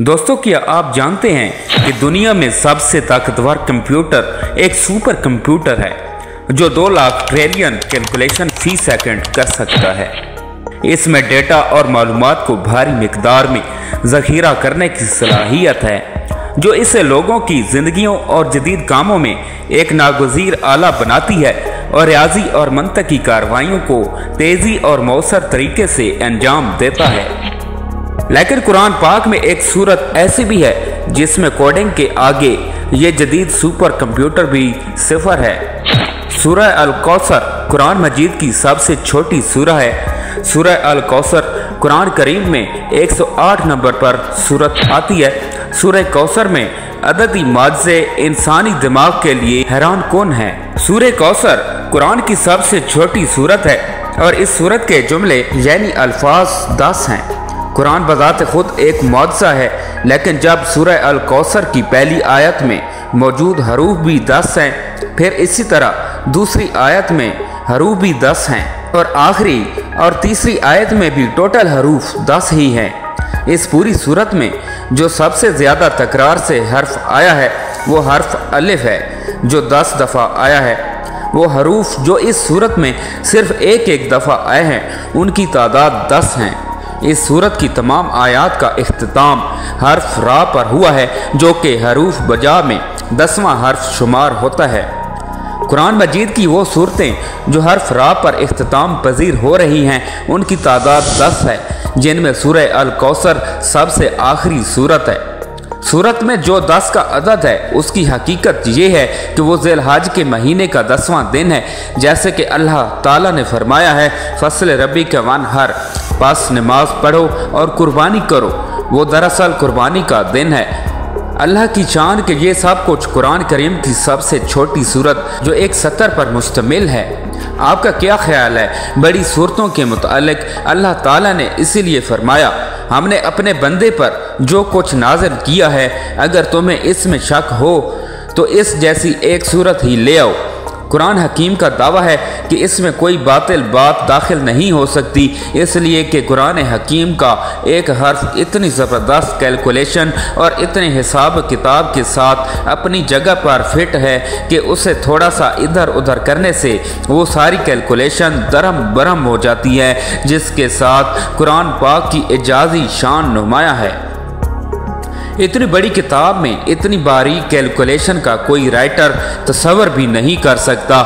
दोस्तों, क्या आप जानते हैं कि दुनिया में सबसे ताकतवर कंप्यूटर एक सुपर कंप्यूटर है जो 2 लाख ट्रिलियन कैलकुलेशन फी सेकंड कर सकता है। इसमें डेटा और मालूमात को भारी मिकदार में ज़ख़ीरा करने की सलाहियत है जो इसे लोगों की ज़िंदगियों और जदीद कामों में एक नागज़ीर आला बनाती है और रियाजी और मंतकी कार्रवाइयों को तेज़ी और मौसर तरीके से अंजाम देता है। लेकिन कुरान पाक में एक सूरत ऐसी भी है जिसमें कोडिंग के आगे ये जदीद सुपर कंप्यूटर भी सिफर है। सूरह अल कौसर कुरान मजीद की सबसे छोटी सूरह है। सूरह अल कौसर कुरान करीम में 108 नंबर पर सूरत आती है। सूरह कौसर में अददी माजज़े इंसानी दिमाग के लिए हैरान कौन है। सूरह कौसर कुरान की सबसे छोटी सूरत है और इस सूरत के जुमले यानी अल्फाज 10 हैं। कुरान बज़ात खुद एक मौजज़ा है, लेकिन जब सूरह अल कौसर की पहली आयत में मौजूद हरूफ भी 10 हैं, फिर इसी तरह दूसरी आयत में हरूफ भी 10 हैं और आखिरी और तीसरी आयत में भी टोटल हरूफ 10 ही हैं। इस पूरी सूरत में जो सबसे ज़्यादा तकरार से हर्फ आया है वो हर्फ अलिफ है जो 10 दफ़ा आया है। वो हरूफ जो इस सूरत में सिर्फ एक दफ़ा आए हैं उनकी तादाद 10 हैं। इस सूरत की तमाम आयात का इख्तिताम हर्फ रा पर हुआ है जो कि हरूफ बजा में 10वां हर्फ शुमार होता है। कुरान मजीद की वो सूरतें जो हर्फ रा पर इख्तिताम पजीर हो रही हैं उनकी तादाद 10 है, जिनमें सूरह अल कौसर सबसे आखिरी सूरत है। सूरत में जो 10 का अदद है उसकी हकीकत ये है कि वो ज़िलहज के महीने का 10वां दिन है, जैसे कि अल्लाह ताला ने फरमाया है फसल रबी के वन हर पास नमाज पढ़ो और कुर्बानी करो। वो दरअसल कुर्बानी का दिन है। अल्लाह की शान के ये सब कुछ कुरान करीम की सबसे छोटी सूरत जो एक सतर पर मुश्तमिल है। आपका क्या ख्याल है? बड़ी सूरतों के मुतालिक अल्लाह ताला ने इसीलिए फरमाया हमने अपने बंदे पर जो कुछ नाज़िल किया है, अगर तुम्हें इसमें शक हो तो इस जैसी एक सूरत ही ले आओ। कुरान हकीम का दावा है कि इसमें कोई बातिल बात दाखिल नहीं हो सकती, इसलिए कि कुरान हकीम का एक हर्फ इतनी ज़बरदस्त कैलकुलेशन और इतने हिसाब किताब के साथ अपनी जगह पर फिट है कि उसे थोड़ा सा इधर उधर करने से वो सारी कैलकुलेशन दरम बरम हो जाती है, जिसके साथ कुरान पाक की एजाज़ी शान नुमाया है। इतनी बड़ी किताब में इतनी बारीक कैलकुलेशन का कोई राइटर तसव्वुर भी नहीं कर सकता।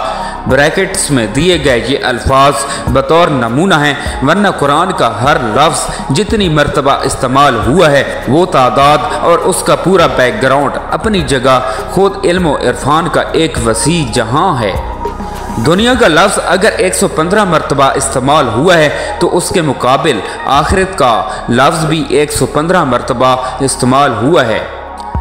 ब्रैकेट्स में दिए गए ये अल्फाज बतौर नमूना हैं, वरना कुरान का हर लफ्ज़ जितनी मर्तबा इस्तेमाल हुआ है वो तादाद और उसका पूरा बैकग्राउंड अपनी जगह खुद इल्म व इरफान का एक वसी जहां है। दुनिया का लफ्ज़ अगर 115 मरतबा इस्तेमाल हुआ है तो उसके मुकाबिल आखिरत का लफ्ज़ भी 115 मरतबा इस्तेमाल हुआ है।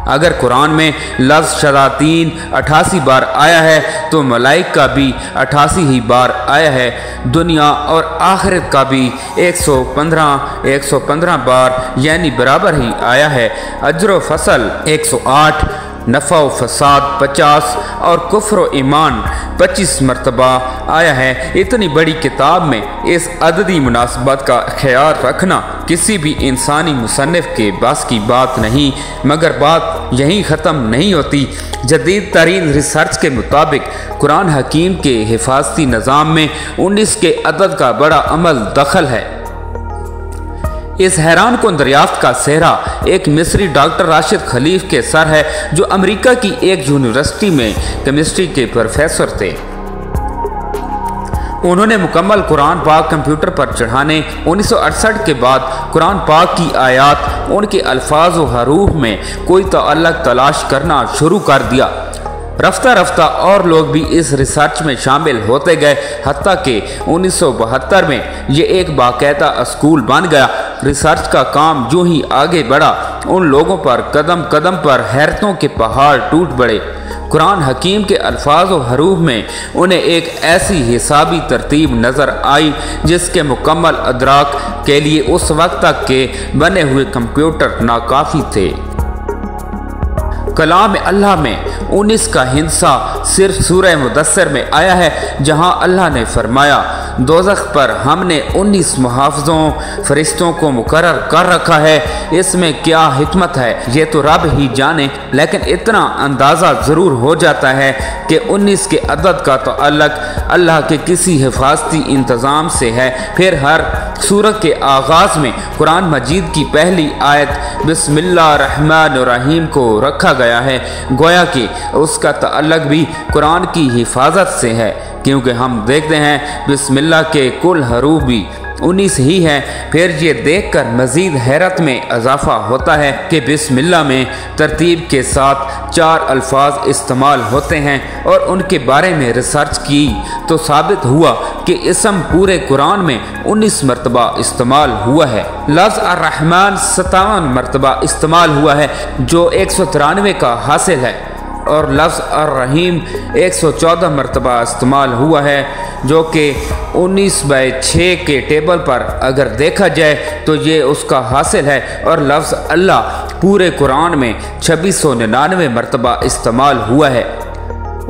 अगर कुरान में लफ्ज़ शयातीन 88 बार आया है तो मलाइक का भी 88 ही बार आया है। दुनिया और आखिरत का भी 115 बार यानी बराबर ही आया है। अजर व फसल 108, नफ़ा व फसाद 50 और कुफ्र व ईमान 25 मरतबा आया है। इतनी बड़ी किताब में इस अददी मुनासबत का ख्याल रखना किसी भी इंसानी मुसन्निफ के बस की बात नहीं, मगर बात यहीं ख़त्म नहीं होती। जदीद तरीन रिसर्च के मुताबिक कुरान हकीम के हिफाजती निज़ाम में 19 के अदद का बड़ा अमल दखल है। इस हैरान कुन दरियाफ्त का सेहरा एक मिस्री डॉक्टर राशिद खलीफ के सर है जो अमेरिका की एक यूनिवर्सिटी में केमिस्ट्री के प्रोफेसर थे। उन्होंने मुकम्मल कुरान पाक कंप्यूटर पर चढ़ाने 1968 के बाद कुरान पाक की आयात उनके अल्फाज व हरूफ में कोई तअल्लुक़ तलाश करना शुरू कर दिया। रफ्ता रफ्ता और लोग भी इस रिसर्च में शामिल होते गए, हत्ता कि 1972 में ये एक बाकायदा स्कूल बन गया। रिसर्च का काम जो ही आगे बढ़ा उन लोगों पर कदम कदम पर हैरतों के पहाड़ टूट पड़े। कुरान हकीम के अल्फाज व हरूफ में उन्हें एक ऐसी हिसाबी तरतीब नज़र आई जिसके मुकम्मल अदराक के लिए उस वक्त तक के बने हुए कंप्यूटर नाकाफ़ी थे। कलाम अल्लाह में 19 का हिस्सा सिर्फ सूरह मुदस्सिर में आया है, जहां अल्लाह ने फरमाया दोज़ख पर हमने 19 मुहाफ़िज़ों फरिश्तों को मुकर्रर कर रखा है। इसमें क्या हिकमत है ये तो रब ही जाने, लेकिन इतना अंदाज़ा ज़रूर हो जाता है कि 19 के अदद का ताल्लुक़ अल्लाह के किसी हिफाजती इंतज़ाम से है। फिर हर सूरत के आगाज़ में कुरान मजीद की पहली आयत बिस्मिल्लाहिर्रहमानिर्रहीम को रखा गया है, गोया कि उसका ताल्लुक़ भी कुरान की हिफाजत से है, क्योंकि हम देखते हैं बिस्मिल्लाह के कुल हरूफ भी 19 ही हैं। फिर ये देखकर मज़ीद हैरत में इजाफा होता है कि बिस्मिल्लाह में तरतीब के साथ 4 अल्फाज इस्तेमाल होते हैं, और उनके बारे में रिसर्च की तो साबित हुआ कि इसम पूरे कुरान में 19 मरतबा इस्तेमाल हुआ है। लफ्ज़ अर्रहमान 57 मरतबा इस्तेमाल हुआ है, जो 193 का हासिल है, और लफ्ज़ अर्रहीम 114 मरतबा इस्तेमाल हुआ है, जो कि 19/6 के टेबल पर अगर देखा जाए तो ये उसका हासिल है। और लफ्ज़ अल्लाह पूरे कुरान में 2699 मरतबा इस्तेमाल हुआ है,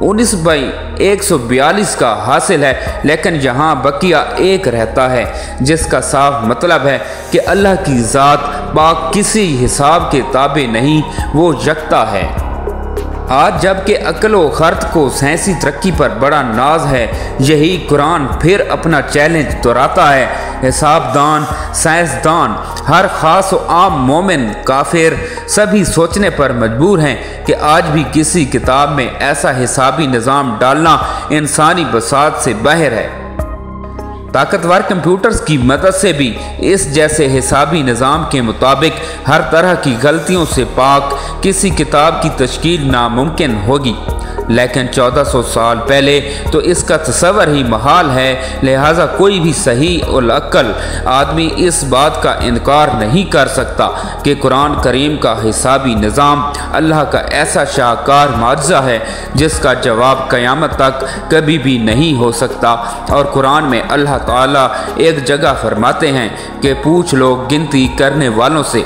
19/142 का हासिल है, लेकिन यहाँ बकिया एक रहता है, जिसका साफ मतलब है कि अल्लाह की ज़ात पाक किसी हिसाब के ताबे नहीं, वो यकता है। आज जबकि अक्ल व खर्द को साइंसी तरक्की पर बड़ा नाज है, यही कुरान फिर अपना चैलेंज दोहराता है। हिसाबदान, साइंसदान, हर ख़ास व आम मोमिन, काफिर सभी सोचने पर मजबूर हैं कि आज भी किसी किताब में ऐसा हिसाबी निज़ाम डालना इंसानी बसात से बाहर है। ताकतवर कंप्यूटर्स की मदद से भी इस जैसे हिसाबी निज़ाम के मुताबिक हर तरह की गलतियों से पाक किसी किताब की तश्कील नामुमकिन होगी, लेकिन 1400 साल पहले तो इसका तस्वर ही महाल है। लिहाजा कोई भी सही और अक्ल आदमी इस बात का इनकार नहीं कर सकता कि कुरान करीम का हिसाबी निज़ाम अल्लाह का ऐसा शाहकार माजज़ा है जिसका जवाब क़यामत तक कभी भी नहीं हो सकता। और कुरान में अल्लाह ताला एक जगह फरमाते हैं कि पूछ लो गिनती करने वालों से।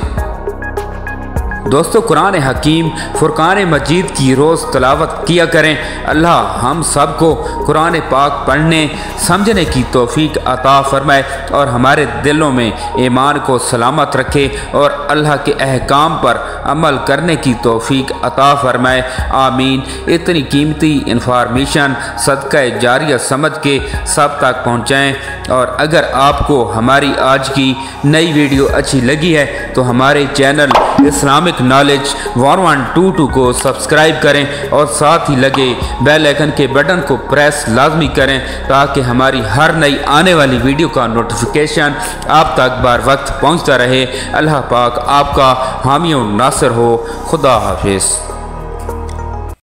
दोस्तों, कुरान हकीम फुरकान मजीद की रोज़ तलावत किया करें। अल्लाह हम सब को कुरान पाक पढ़ने समझने की तौफीक अता फरमाए और हमारे दिलों में ईमान को सलामत रखे और अल्लाह के अहकाम पर अमल करने की तौफीक अता फरमाए, आमीन। इतनी कीमती इंफॉर्मेशन सदका जारिया समझ के सब तक पहुँचाएँ। और अगर आपको हमारी आज की नई वीडियो अच्छी लगी है तो हमारे चैनल इस्लामिक नॉलेज 1122 को सब्सक्राइब करें और साथ ही लगे बेल आइकन के बटन को प्रेस लाजमी करें, ताकि हमारी हर नई आने वाली वीडियो का नोटिफिकेशन आप तक बार वक्त पहुंचता रहे। अल्लाह पाक आपका हामी और नासिर हो। खुदा हाफिज़।